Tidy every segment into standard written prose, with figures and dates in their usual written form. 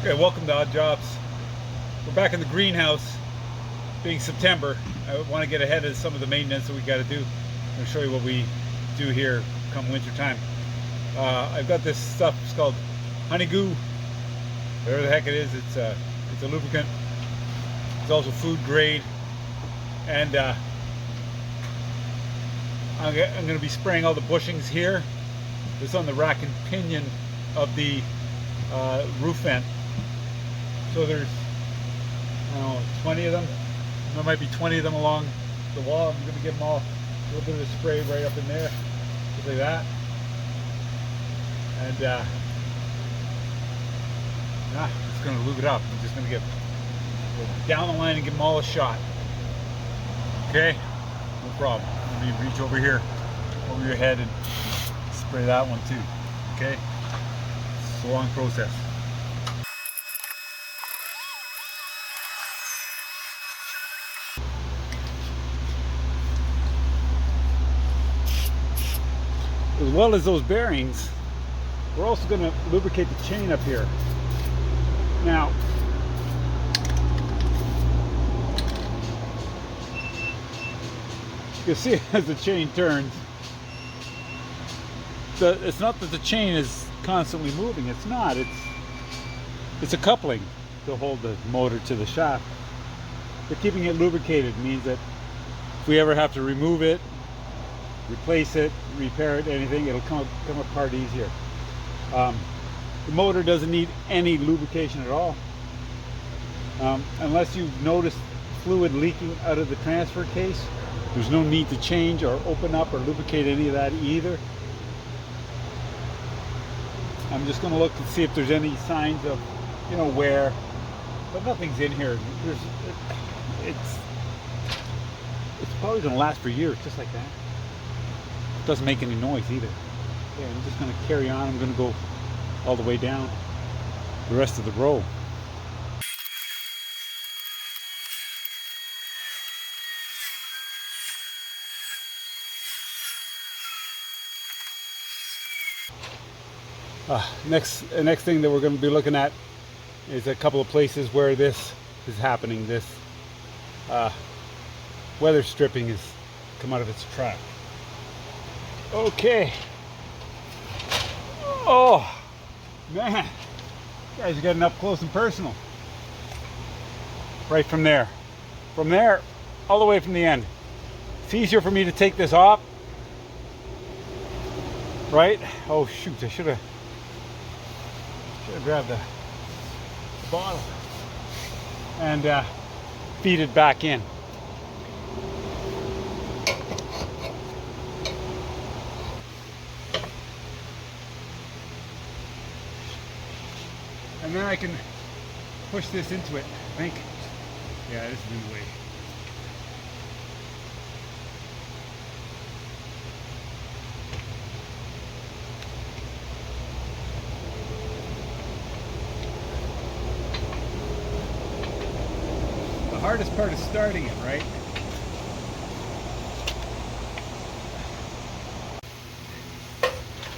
Okay, welcome to Odd Jobs. We're back in the greenhouse, being September. I want to get ahead of some of the maintenance that we got to do. I'm going to show you what we do here come winter time. I've got this stuff. It's called honey goo. Whatever the heck it is, it's a lubricant. It's also food grade, and I'm going to be spraying all the bushings here. It's on the rack and pinion of the roof vent. So there's, I don't know, 20 of them. There might be 20 of them along the wall. I'm going to give them all a little bit of spray right up in there, just like that. And it's going to lube it up. I'm just going to go down the line and give them all a shot. Okay? No problem. Let me reach over here, over your head, and spray that one too. Okay? It's a long process. As well as those bearings, we're also going to lubricate the chain up here. Now, you can see as the chain turns, it's not that the chain is constantly moving. It's not. It's a coupling to hold the motor to the shaft. But keeping it lubricated means that if we ever have to remove it, replace it, repair it, anything, it'll come apart easier. The motor doesn't need any lubrication at all, unless you've noticed fluid leaking out of the transfer case. There's no need to change or open up or lubricate any of that either. I'm just going to look and see if there's any signs of, wear, but nothing's in here. It's probably going to last for years, just like that. It doesn't make any noise either. Okay, I'm just going to carry on. I'm going to go all the way down the rest of the row. Next thing that we're going to be looking at is a couple of places where this is happening. This weather stripping has come out of its track. Okay. Oh man, you guys are getting up close and personal. Right from there all the way from the end. It's easier for me to take this off, right? Oh shoot, I should have grabbed the bottle and feed it back in. And then I can push this into it, I think. Yeah, this is in the way. The hardest part is starting it, right?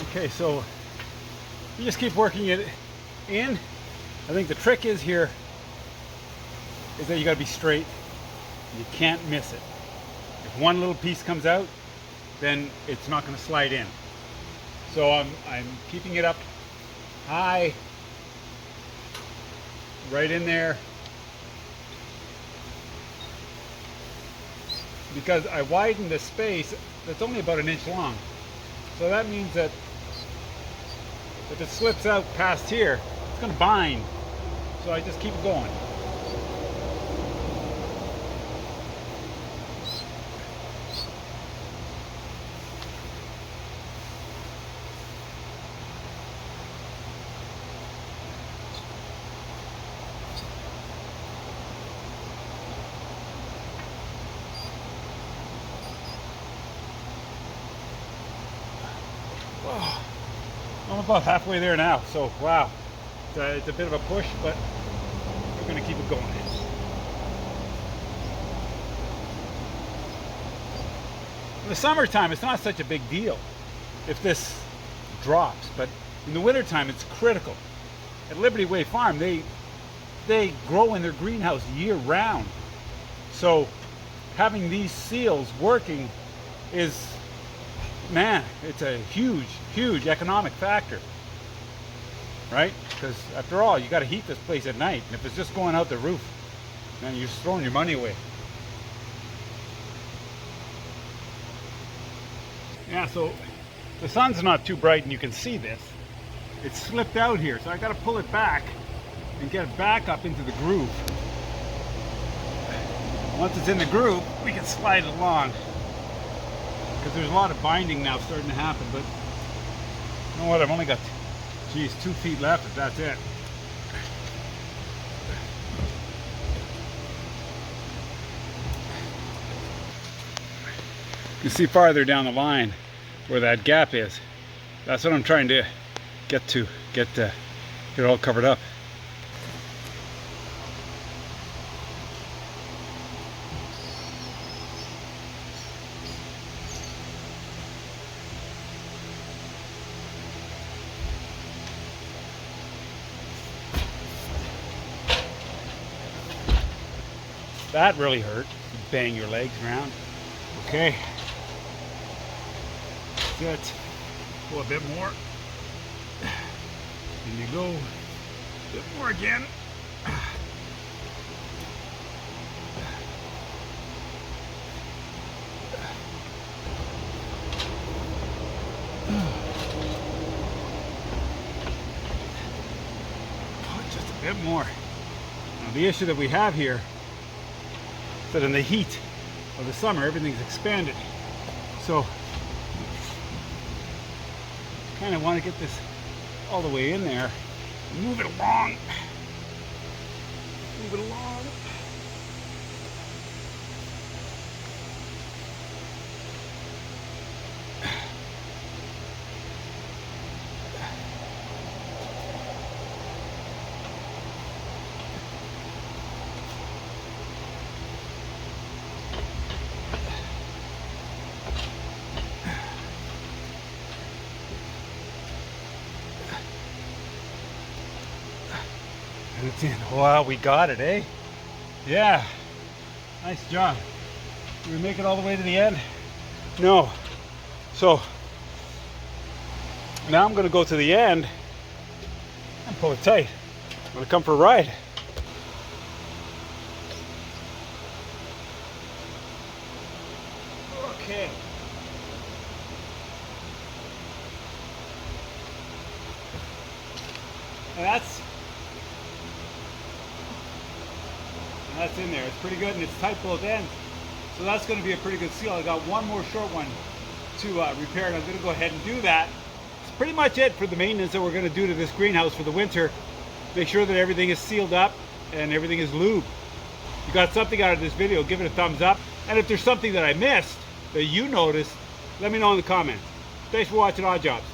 Okay, so you just keep working it in. I think the trick is here is that you got to be straight. You can't miss it. If one little piece comes out, then it's not going to slide in. So I'm keeping it up high, right in there, because I widened the space that's only about 1 inch long. So that means that if it slips out past here, it's going to bind. So I just keep it going. I'm about halfway there now, so wow. It's a bit of a push, but we're going to keep it going. In the summertime, it's not such a big deal if this drops, but in the wintertime, it's critical. at Liberty Way Farm, they grow in their greenhouse year round. So having these seals working is, man, it's a huge economic factor, right? Because after all, you got to heat this place at night, and if it's just going out the roof, man, you're just throwing your money away. Yeah, so the sun's not too bright and you can see this. It's slipped out here, so I got to pull it back and get it back up into the groove. Once it's in the groove, we can slide it along. Because there's a lot of binding now starting to happen, but you know what, I've only got, 2 feet left, if that's it. You see farther down the line where that gap is. That's what I'm trying to get to, get it all covered up. That really hurt. You bang your legs around. Okay. That's it. Pull a bit more. And you go a bit more again. Just a bit more. Now, the issue that we have here is that in the heat of the summer, everything's expanded. So kind of want to get this all the way in there. Move it along. Move it along. And it's in. Wow, we got it, eh? Yeah. Nice job. Did we make it all the way to the end? No. So now I'm going to go to the end and pull it tight. I'm going to come for a ride. Okay. And that's in there. It's pretty good, and it's tight both ends. So that's going to be a pretty good seal. I got one more short one to repair, and I'm going to go ahead and do that. It's pretty much it for the maintenance that we're going to do to this greenhouse for the winter. Make sure that everything is sealed up and everything is lubed. If you got something out of this video, give it a thumbs up. And if there's something that I missed that you noticed, let me know in the comments. Thanks for watching Odd Jobs.